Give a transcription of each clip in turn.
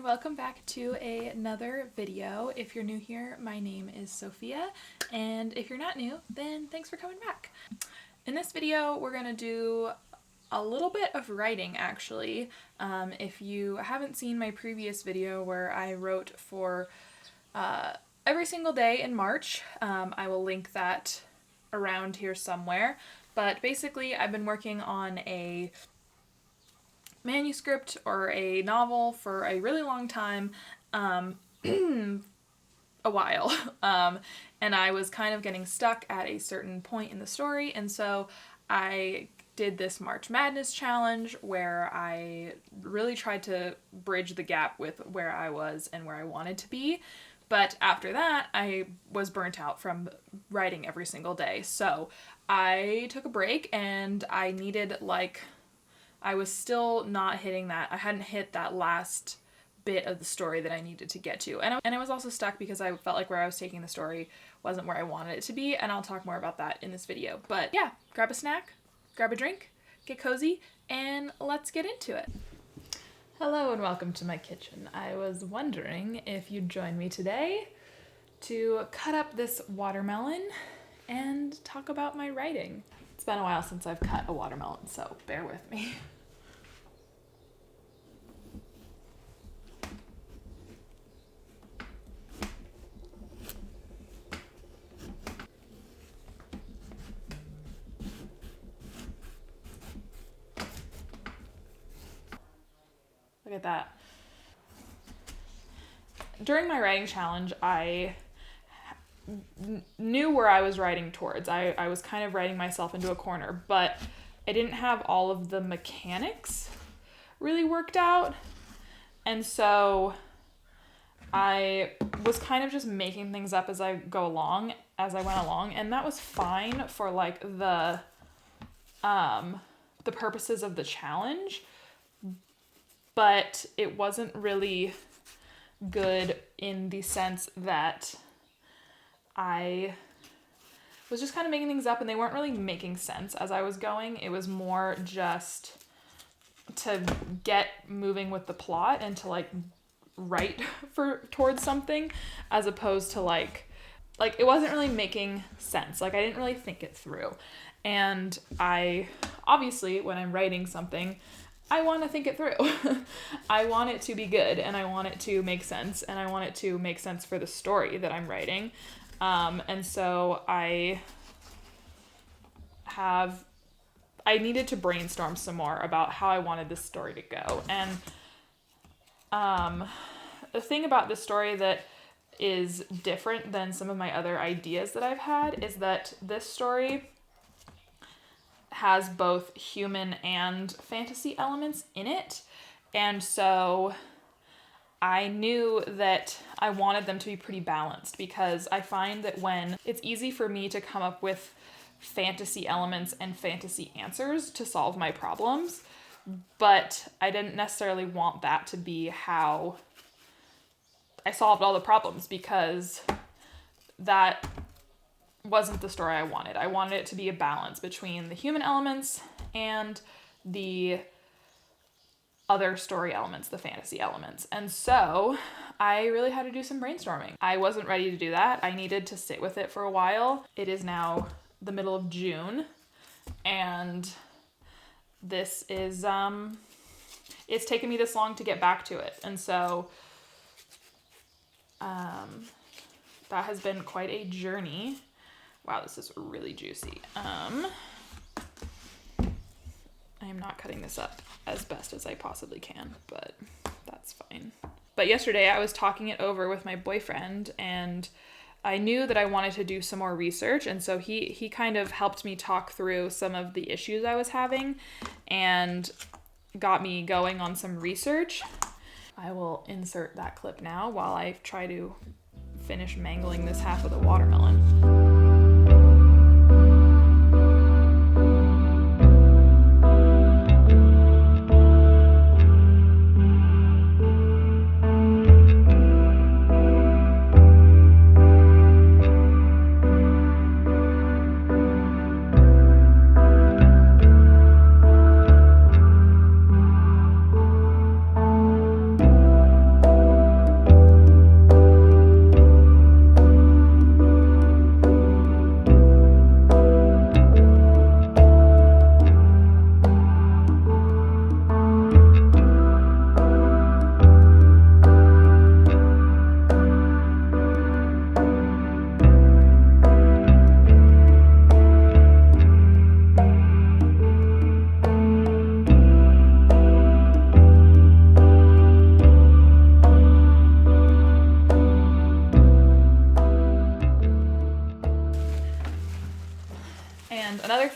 and welcome back to another video. If you're new here, my name is Sophia, and if you're not new, then thanks for coming back. In this video, we're going to do a little bit of writing, actually. If you haven't seen my previous video where I wrote for every single day in March, I will link that around here somewhere. But basically, I've been working on a manuscript or a novel for a really long time, a while, and I was kind of getting stuck at a certain point in the story, and so I did this March Madness challenge where I really tried to bridge the gap with where I was and where I wanted to be. But after that, I was burnt out from writing every single day, so I took a break, and I needed, I was still not hitting that. I hadn't hit that last bit of the story that I needed to get to. And I was also stuck because I felt like where I was taking the story wasn't where I wanted it to be, and I'll talk more about that in this video. But yeah, grab a snack, grab a drink, get cozy, and let's get into it. Hello and welcome to my kitchen. I was wondering if you'd join me today to cut up this watermelon and talk about my writing. It's been a while since I've cut a watermelon, so bear with me. Look at that. During my writing challenge, I knew where I was writing towards. I was kind of writing myself into a corner, but I didn't have all of the mechanics really worked out. And so I was kind of just making things up as I went along, and that was fine for the purposes of the challenge, but it wasn't really good in the sense that I was just kind of making things up and they weren't really making sense as I was going. It was more just to get moving with the plot and to write towards something, as opposed to it wasn't really making sense. I didn't really think it through. And I obviously, when I'm writing something, I want to think it through. I want it to be good, and I want it to make sense, and I want it to make sense for the story that I'm writing. And so I needed to brainstorm some more about how I wanted this story to go. And the thing about this story that is different than some of my other ideas that I've had is that this story has both human and fantasy elements in it. And so I knew that I wanted them to be pretty balanced, because I find that when it's easy for me to come up with fantasy elements and fantasy answers to solve my problems, but I didn't necessarily want that to be how I solved all the problems, because that wasn't the story I wanted. I wanted it to be a balance between the human elements and the other story elements, the fantasy elements. And so I really had to do some brainstorming. I wasn't ready to do that. I needed to sit with it for a while. It is now the middle of June, and this is, it's taken me this long to get back to it. And so that has been quite a journey. Wow, this is really juicy. I am not cutting this up as best as I possibly can, but that's fine. But yesterday I was talking it over with my boyfriend, and I knew that I wanted to do some more research, and so he kind of helped me talk through some of the issues I was having and got me going on some research. I will insert that clip now while I try to finish mangling this half of the watermelon.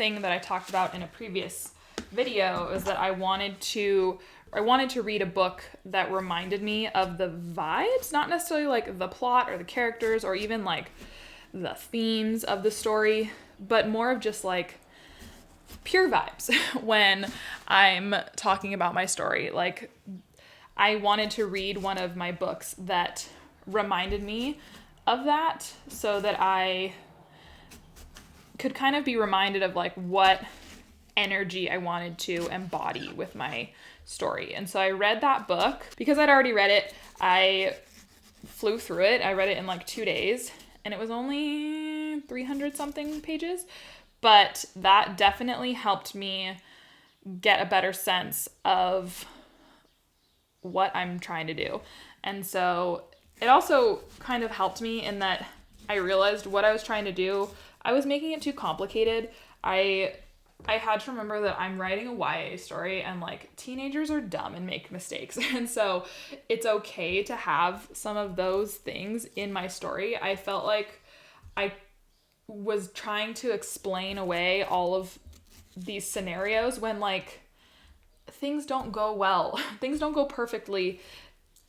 thing that I talked about in a previous video is that I wanted to read a book that reminded me of the vibes, not necessarily like the plot or the characters or even like the themes of the story, but more of just like pure vibes when I'm talking about my story. Like, I wanted to read one of my books that reminded me of that so that I could kind of be reminded of like what energy I wanted to embody with my story. And so I read that book. Because I'd already read it, I flew through it. I read it in like 2 days, and it was only 300 something pages. But that definitely helped me get a better sense of what I'm trying to do. And so it also kind of helped me in that I realized what I was trying to do, I was making it too complicated. I had to remember that I'm writing a YA story, and like teenagers are dumb and make mistakes. And so it's okay to have some of those things in my story. I felt like I was trying to explain away all of these scenarios when like things don't go well. Things don't go perfectly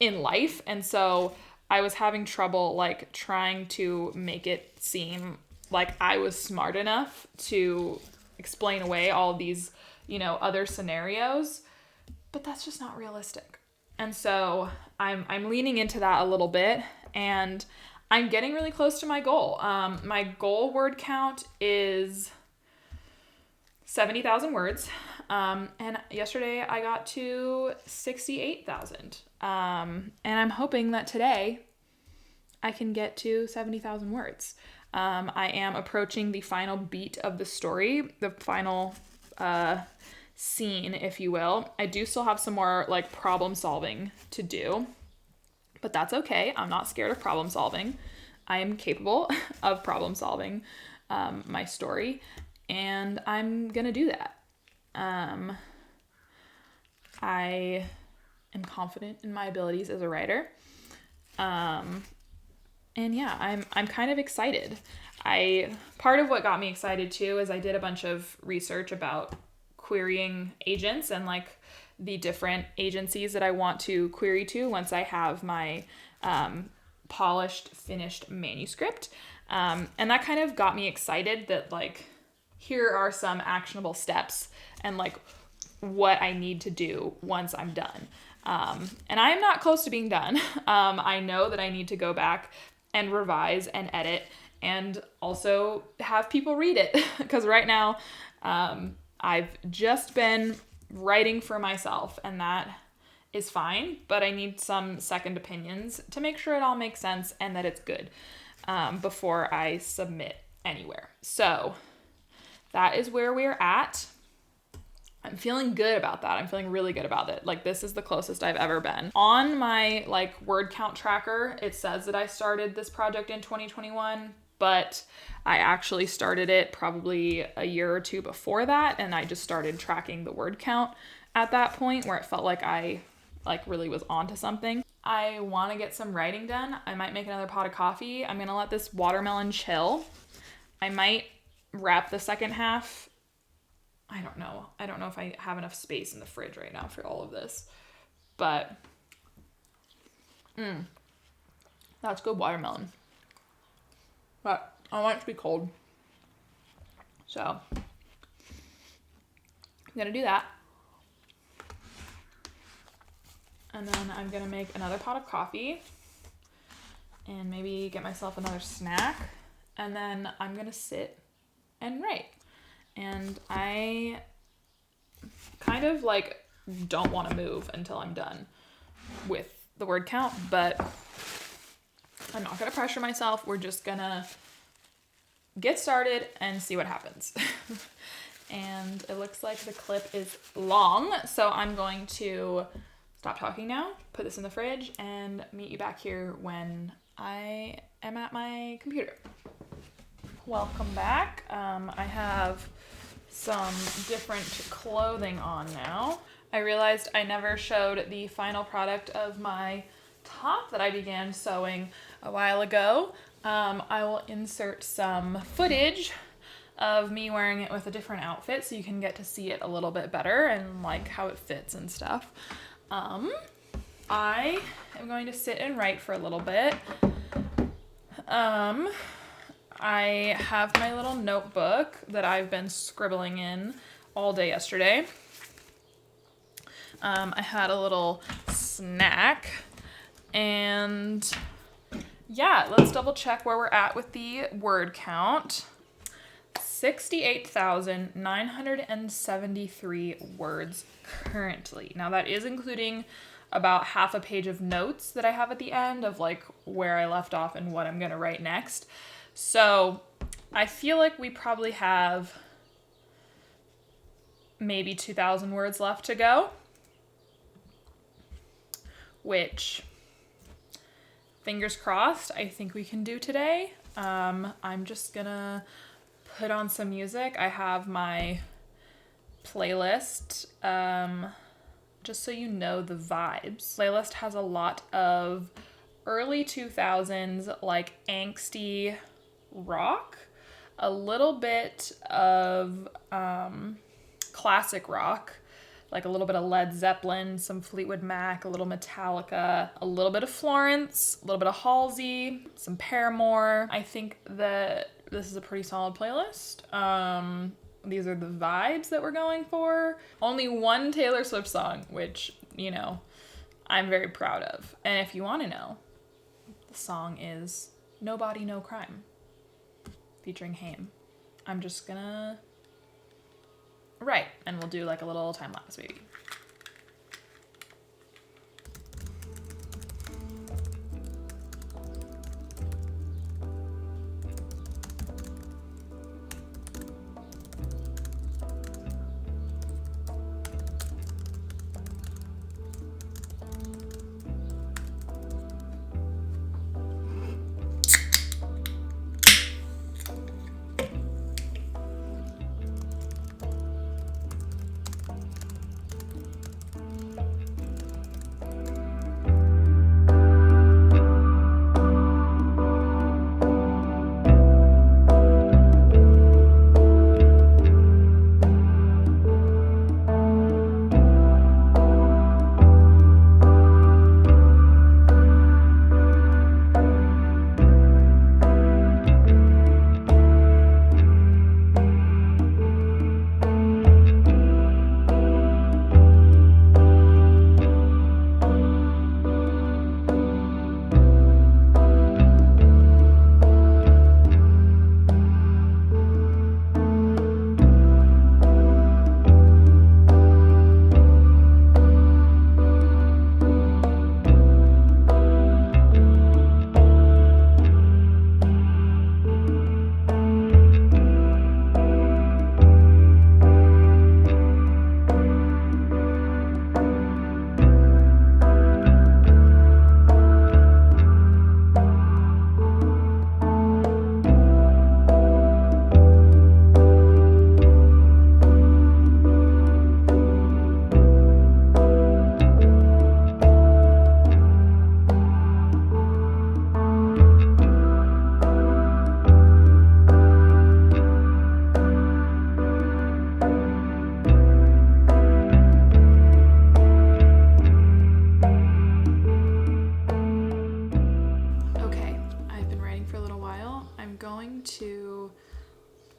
in life. And so I was having trouble like trying to make it seem like I was smart enough to explain away all these, you know, other scenarios, but that's just not realistic. And so I'm leaning into that a little bit, and I'm getting really close to my goal. My goal word count is 70,000 words. And yesterday I got to 68,000. And I'm hoping that today I can get to 70,000 words. I am approaching the final beat of the story, the final scene, if you will. I do still have some more like problem solving to do, but that's okay. I'm not scared of problem solving. I am capable of problem solving my story, and I'm gonna do that. I am confident in my abilities as a writer. And yeah, I'm kind of excited. Part of what got me excited too is I did a bunch of research about querying agents and like the different agencies that I want to query to once I have my polished, finished manuscript. And that kind of got me excited that like, here are some actionable steps and like what I need to do once I'm done. And I'm not close to being done. I know that I need to go back and revise and edit and also have people read it. Because right now, I've just been writing for myself, and that is fine, but I need some second opinions to make sure it all makes sense and that it's good before I submit anywhere. So that is where we're at. I'm feeling good about that. I'm feeling really good about it. Like, this is the closest I've ever been. On my like word count tracker, it says that I started this project in 2021, but I actually started it probably a year or two before that, and I just started tracking the word count at that point where it felt like I like really was onto something. I want to get some writing done. I might make another pot of coffee. I'm going to let this watermelon chill. I might wrap the second half. I don't know. I don't know if I have enough space in the fridge right now for all of this, but that's good watermelon. But I want it to be cold. So I'm going to do that. And then I'm going to make another pot of coffee and maybe get myself another snack. And then I'm going to sit and write. And I kind of like don't want to move until I'm done with the word count, but I'm not going to pressure myself. We're just going to get started and see what happens. And it looks like the clip is long, so I'm going to stop talking now, put this in the fridge, and meet you back here when I am at my computer. Welcome back. I have some different clothing on now. I realized I never showed the final product of my top that I began sewing a while ago. I will insert some footage of me wearing it with a different outfit so you can get to see it a little bit better and like how it fits and stuff. I am going to sit and write for a little bit. I have my little notebook that I've been scribbling in all day yesterday. I had a little snack, and yeah, let's double check where we're at with the word count. 68,973 words currently. Now that is including about half a page of notes that I have at the end of like where I left off and what I'm gonna write next. So I feel like we probably have maybe 2,000 words left to go, which, fingers crossed, I think we can do today. I'm just gonna put on some music. I have my playlist, just so you know the vibes. Playlist has a lot of early 2000s, like angsty rock, a little bit of classic rock, like a little bit of Led Zeppelin, some Fleetwood Mac, a little Metallica, a little bit of Florence, a little bit of Halsey, some Paramore. I think that this is a pretty solid playlist. These are the vibes that we're going for. Only one Taylor Swift song, which, you know, I'm very proud of. And if you want to know, the song is No Body, No Crime, featuring Haim. I'm just gonna write, and we'll do like a little time lapse maybe.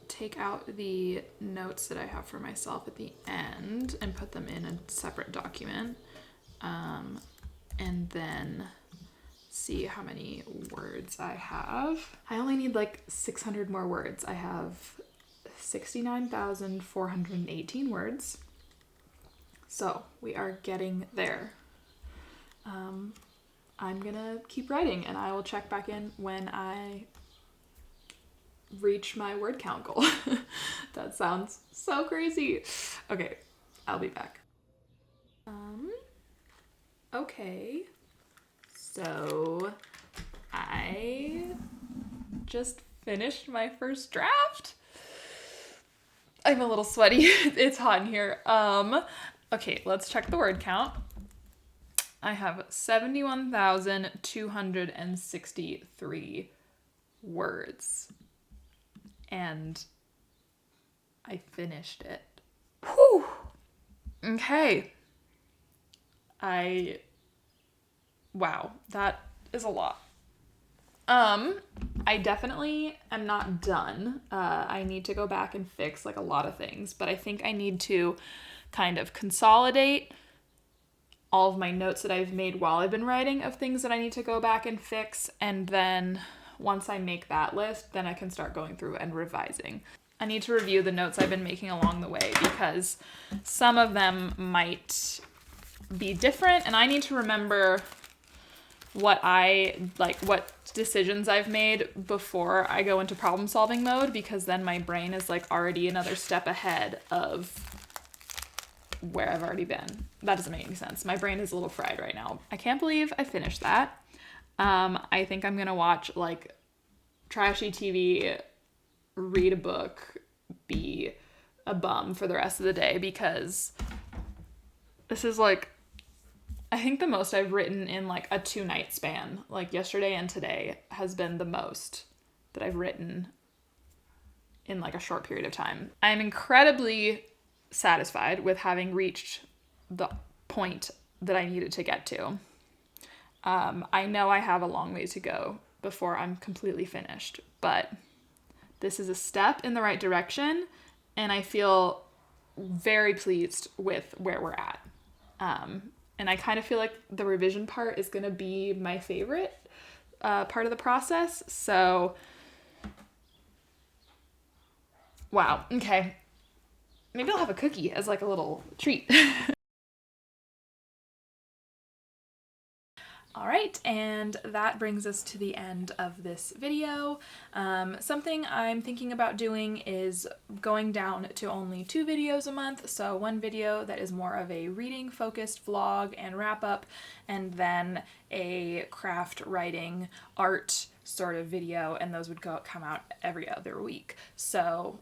Take out the notes that I have for myself at the end and put them in a separate document, and then see how many words I have. I only need like 600 more words. I have 69,418 words, so we are getting there. I'm gonna keep writing, and I will check back in when I reach my word count goal. That sounds so crazy. Okay, I'll be back. Okay, so I just finished my first draft. I'm a little sweaty. It's hot in here. Okay, let's check the word count. I have 71,263 words. And I finished it. Whew. Okay. Wow, that is a lot. I definitely am not done. I need to go back and fix like a lot of things, but I think I need to kind of consolidate all of my notes that I've made while I've been writing of things that I need to go back and fix. And then once I make that list, then I can start going through and revising. I need to review the notes I've been making along the way because some of them might be different, and I need to remember what decisions I've made before I go into problem solving mode, because then my brain is like already another step ahead of where I've already been. That doesn't make any sense. My brain is a little fried right now. I can't believe I finished that. I think I'm gonna watch like trashy TV, read a book, be a bum for the rest of the day, because this is like, I think the most I've written in like a 2-night span, like yesterday and today, has been the most that I've written in like a short period of time. I'm incredibly satisfied with having reached the point that I needed to get to. I know I have a long way to go before I'm completely finished, but this is a step in the right direction, and I feel very pleased with where we're at. And I kind of feel like the revision part is going to be my favorite part of the process. So, wow. Okay. Maybe I'll have a cookie as like a little treat. All right, and that brings us to the end of this video. Something I'm thinking about doing is going down to only 2 videos a month. So one video that is more of a reading focused vlog and wrap up, and then a craft writing art sort of video, and those would come out every other week. So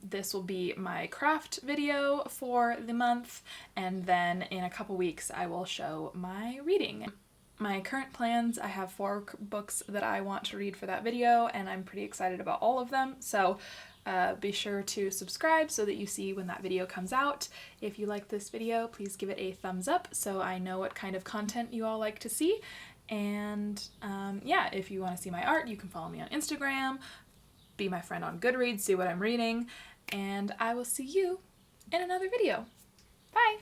this will be my craft video for the month, and then in a couple weeks I will show my reading. My current plans, I have 4 books that I want to read for that video, and I'm pretty excited about all of them. So be sure to subscribe so that you see when that video comes out. If you like this video, please give it a thumbs up so I know what kind of content you all like to see. And yeah, if you want to see my art, you can follow me on Instagram, be my friend on Goodreads, see what I'm reading, and I will see you in another video. Bye!